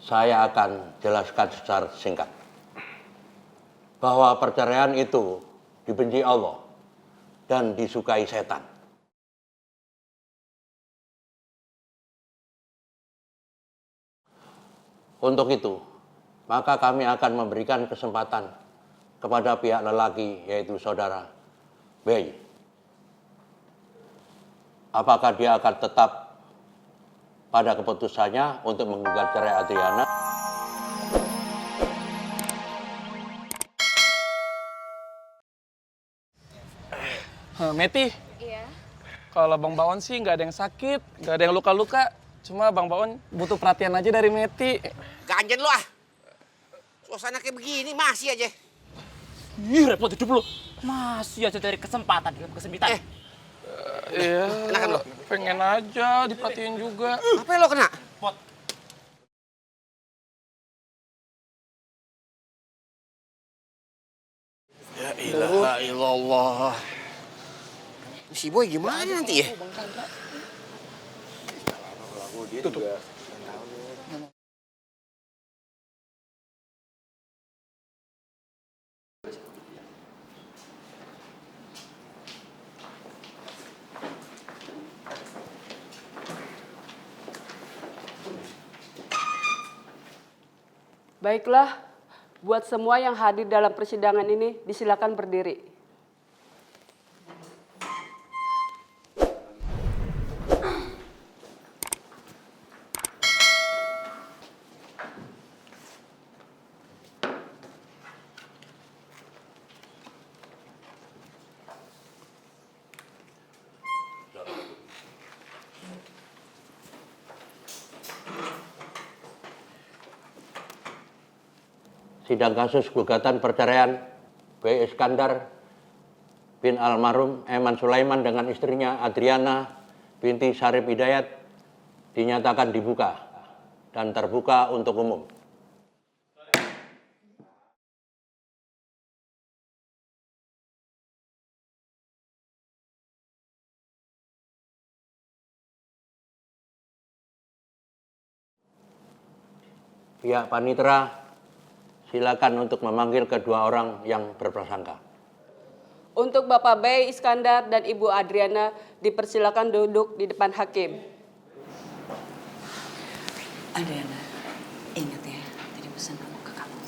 Saya akan jelaskan secara singkat bahwa perceraian itu dibenci Allah dan disukai setan. Untuk itu, maka kami akan memberikan kesempatan kepada pihak lelaki, yaitu saudara B. Apakah dia akan tetap pada keputusannya untuk menggugat cerai Adriana? Meti, Iya. kalau Bang Baon sih nggak ada yang sakit, nggak ada yang luka-luka. Cuma Bang Baon butuh perhatian aja dari Meti. Ganjen lu ah. Suasana kayak begini masih aja. Ih, repot hidup lu. Masih aja cari kesempatan dalam kesempitan. Iya, Enakan lo? pengen aja diperhatiin juga. Apa yang lo kena? Ya ilaha illallah. Si Boy gimana nanti ya? Tutup. Baiklah, buat semua yang hadir dalam persidangan ini, disilakan berdiri. Sidang kasus gugatan perceraian B. Iskandar bin almarhum Eman Sulaiman dengan istrinya Adriana binti Syarif Hidayat dinyatakan dibuka dan terbuka untuk umum. Pihak panitera silakan untuk memanggil kedua orang yang berprasangka. Untuk Bapak B. Iskandar dan Ibu Adriana, dipersilakan duduk di depan hakim. Adriana, ingat ya, tadi pesan aku ke kamu.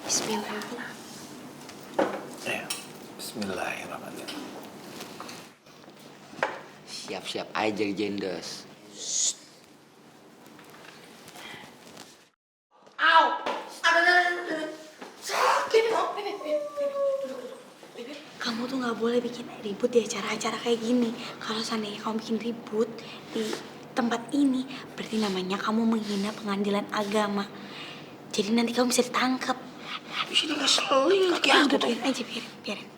Bismillahirrahmanirrahim. Bismillahirrahmanirrahim. Siap-siap aja jadi jendes. Kamu tuh nggak boleh bikin ribut di acara-acara kayak gini. Kalau seandainya kamu bikin ribut di tempat ini, berarti namanya kamu menghina pengadilan agama. Jadi nanti kamu bisa ditangkap. Habis ini ngeselin kaki aku tuh. Biarin aja, biarin.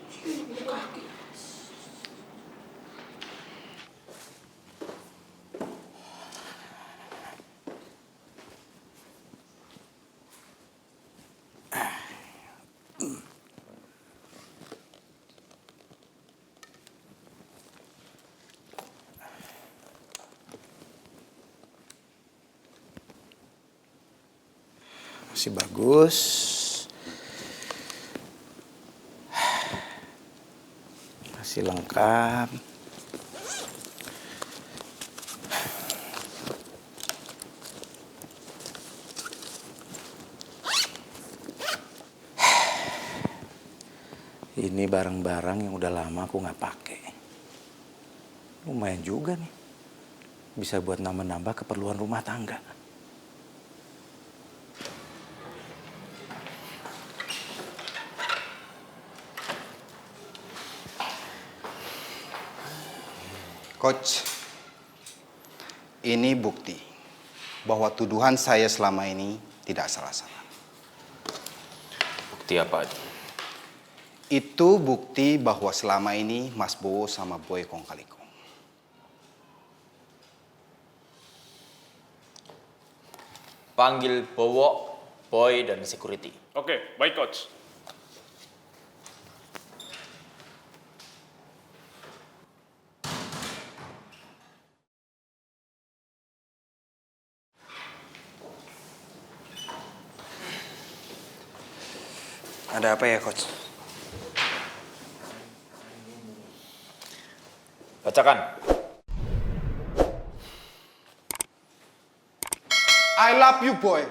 Masih bagus. Masih lengkap. Ini barang-barang yang udah lama aku nggak pakai. Lumayan juga nih. Bisa buat nambah-nambah keperluan rumah tangga. Coach, ini bukti bahwa tuduhan saya selama ini tidak salah-salah. Bukti apa itu? Itu bukti bahwa selama ini Mas Bowo sama Boy kong kali kong. Panggil Bowo, Boy, dan security. Oke, baik coach. Ada apa ya, Coach? Bacakan. I love you, boy.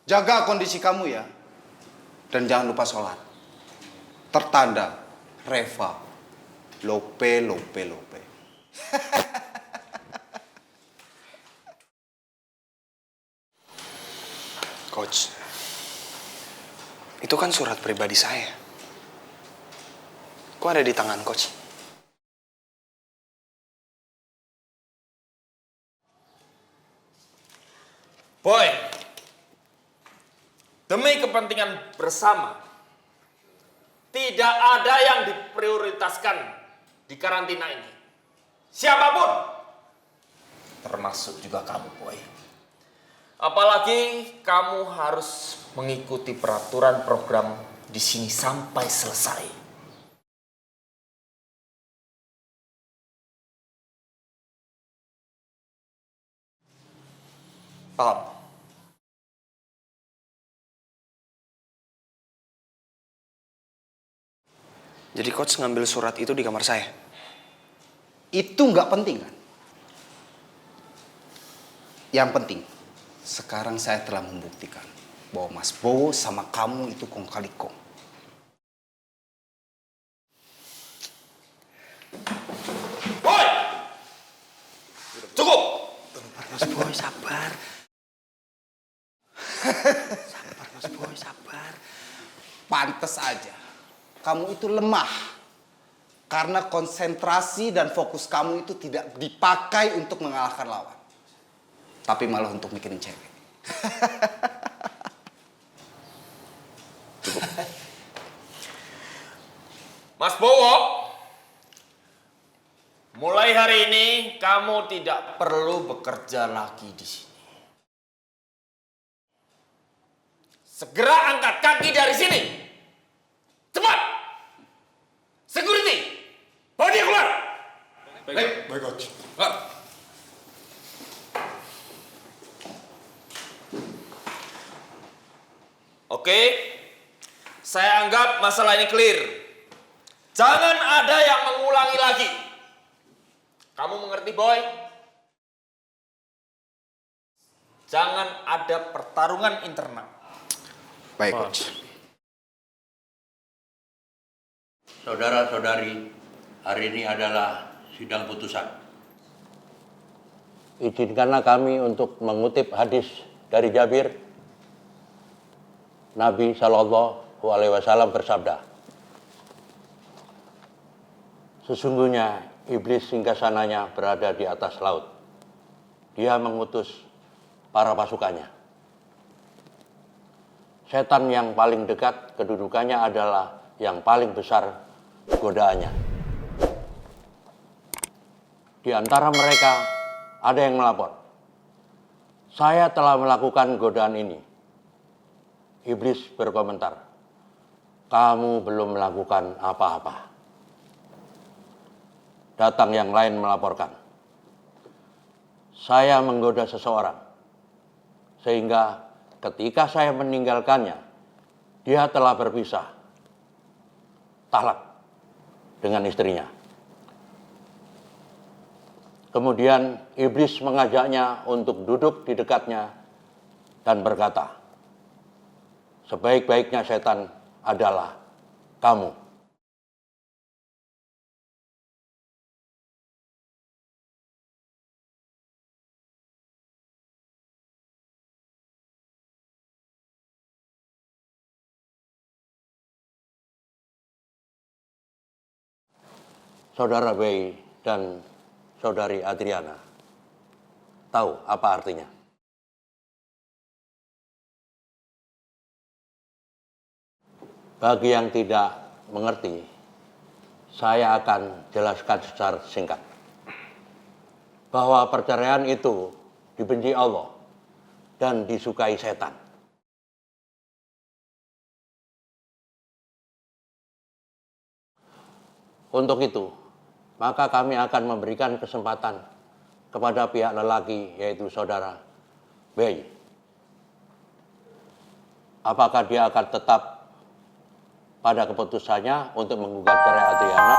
Jaga kondisi kamu ya. Dan jangan lupa sholat. Tertanda, Reva. Lope, lope, lope. Coach, itu kan surat pribadi saya. Kok ada di tangan Coach? Boy, demi kepentingan bersama, tidak ada yang diprioritaskan di karantina ini. Siapapun, termasuk juga kamu, Boy. Apalagi kamu harus mengikuti peraturan program di sini sampai selesai. Paham? Jadi Coach ngambil surat itu di kamar saya? Itu nggak penting kan? Yang penting, sekarang saya telah membuktikan bahwa Mas Bowo sama kamu itu kong kali kong. Boy! Cukup! Mas Boy, sabar. Sabar, Mas Boy, sabar. Pantes aja. Kamu itu lemah. Karena konsentrasi dan fokus kamu itu tidak dipakai untuk mengalahkan lawan. Tapi malah untuk mikirin cewek. Cukup. Mas Bowo, mulai hari ini kamu tidak perlu bekerja lagi di sini. Segera angkat kaki dari sini. Cepat! Security! Bawa dia keluar! Baik, Coach. Oke, saya anggap masalah ini clear. Jangan ada yang mengulangi lagi. Kamu mengerti, Boy? Jangan ada pertarungan internal. Baik, Coach. Saudara-saudari, hari ini adalah sidang putusan. Izinkanlah kami untuk mengutip hadis dari Jabir. Nabi Shallallahu Alaihi Wasallam bersabda, sesungguhnya iblis singgasananya berada di atas laut. Dia mengutus para pasukannya. Setan yang paling dekat kedudukannya adalah yang paling besar godaannya. Di antara mereka ada yang melapor, saya telah melakukan godaan ini. Iblis berkomentar, kamu belum melakukan apa-apa. Datang yang lain melaporkan, saya menggoda seseorang, sehingga ketika saya meninggalkannya, dia telah berpisah, talak dengan istrinya. Kemudian iblis mengajaknya untuk duduk di dekatnya dan berkata, sebaik-baiknya setan adalah kamu. Saudara Bey dan Saudari Adriana tahu apa artinya? Bagi yang tidak mengerti, saya akan jelaskan secara singkat. Bahwa perceraian itu dibenci Allah dan disukai setan. Untuk itu, maka kami akan memberikan kesempatan kepada pihak lelaki, yaitu saudara Bey, apakah dia akan tetap pada keputusannya untuk menggugat cerai Adriana?